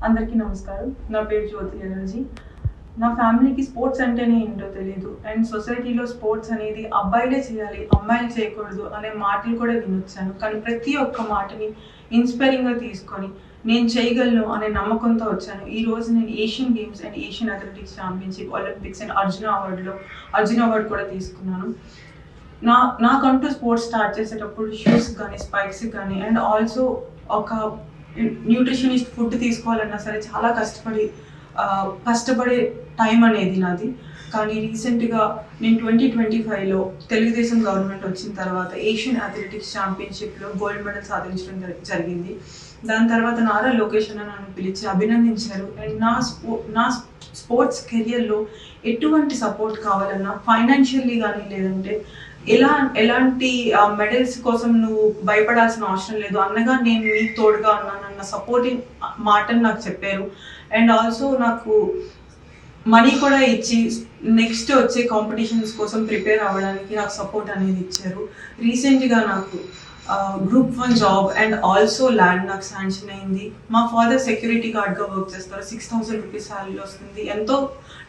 అందరికీ నమస్కారం. నా పేరు జ్యోతి ఎనర్జీ. నా ఫ్యామిలీకి స్పోర్ట్స్ అంటేనే ఏంటో తెలియదు. అండ్ సొసైటీలో స్పోర్ట్స్ అనేది అబ్బాయిలే చేయాలి, అమ్మాయిలు చేయకూడదు అనే మాటలు కూడా వినొచ్చాను. కానీ ప్రతి ఒక్క మాటని ఇన్స్పైరింగ్గా తీసుకొని నేను చేయగలను అనే నమ్మకంతో వచ్చాను. ఈరోజు నేను Asian games and Asian athletics championship, Olympics and Arjuna award కూడా తీసుకున్నాను. నాకంటూ స్పోర్ట్స్ స్టార్ట్ చేసేటప్పుడు షూస్ కానీ స్పైక్స్ కానీ అండ్ ఆల్సో ఒక న్యూట్రిషనిస్ట్ ఫుడ్ తీసుకోవాలన్నా సరే చాలా కష్టపడే టైం అనేది నాది. కానీ రీసెంట్గా నేను 2025లో తెలుగుదేశం గవర్నమెంట్ వచ్చిన తర్వాత ఏషియన్ అథ్లెటిక్స్ ఛాంపియన్షిప్లో గోల్డ్ మెడల్ సాధించడం జరిగింది. దాని తర్వాత నారా లోకేష్ అన్న నన్ను పిలిచి అభినందించారు. అండ్ నా స్పోర్ట్స్ కెరియర్లో ఎటువంటి సపోర్ట్ కావాలన్నా ఫైనాన్షియల్లీ కానీ లేదంటే ఎలాంటి మెడల్స్ కోసం నువ్వు భయపడాల్సిన అవసరం లేదు, అన్నగా నేను మీకు తోడుగా ఉన్నానన్న సపోర్టింగ్ మాటను నాకు చెప్పారు. అండ్ ఆల్సో నాకు మనీ కూడా ఇచ్చి నెక్స్ట్ వచ్చే కాంపిటీషన్స్ కోసం ప్రిపేర్ అవ్వడానికి నాకు సపోర్ట్ అనేది ఇచ్చారు. రీసెంట్గా నాకు Group 1 job and also land నాకు శాంక్షన్ అయింది. మా ఫాదర్ సెక్యూరిటీ గార్డ్గా వర్క్ చేస్తారు. 6,000 రూపీస్ శాలరీ వస్తుంది. ఎంతో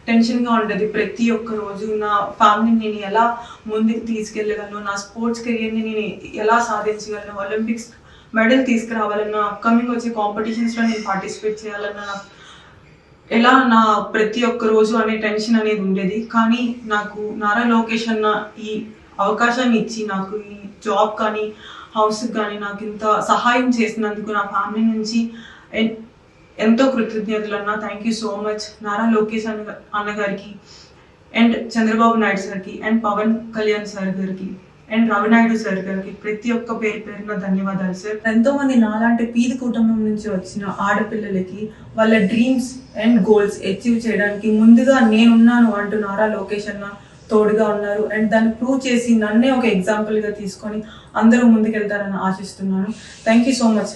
టెన్షన్గా ఉండేది ప్రతి ఒక్క రోజు. నా ఫ్యామిలీని నేను ఎలా ముందుకు తీసుకెళ్ళగలను, నా స్పోర్ట్స్ కెరియర్ని నేను ఎలా సాధించగలను, ఒలింపిక్స్ మెడల్ తీసుకురావాలన్నా, అప్కమింగ్ వచ్చే కాంపిటీషన్స్లో నేను పార్టిసిపేట్ చేయాలన్నా, ఎలా నా ప్రతి ఒక్క రోజు అనే టెన్షన్ అనేది ఉండేది. కానీ నాకు నారా లోకేష్ అన్న ఈ అవకాశాన్ని ఇచ్చి నాకు ఈ జాబ్ కానీ హౌస్కి కానీ నాకు ఇంత సహాయం చేసినందుకు నా ఫ్యామిలీ నుంచి ఎంతో కృతజ్ఞతలు అన్న. Thank you so much Nara Lokesh అన్నగారికి అండ్ చంద్రబాబు నాయుడు సార్కి అండ్ పవన్ కళ్యాణ్ సార్ గారికి అండ్ రవినాయుడు సార్ గారికి ప్రతి ఒక్క పేరున ధన్యవాదాలు సార్. ఎంతో మంది నాలాంటి పీద కుటుంబం నుంచి వచ్చిన ఆడపిల్లలకి వాళ్ళ డ్రీమ్స్ అండ్ గోల్స్ అచీవ్ చేయడానికి ముందుగా నేనున్నాను అంటూ నారా లోకేష్ అన్న తోడుగా ఉన్నారు. అండ్ దాన్ని ప్రూవ్ చేసి నన్నే ఒక ఎగ్జాంపుల్గా తీసుకొని అందరూ ముందుకెళ్తారని ఆశిస్తున్నాను. Thank you so much.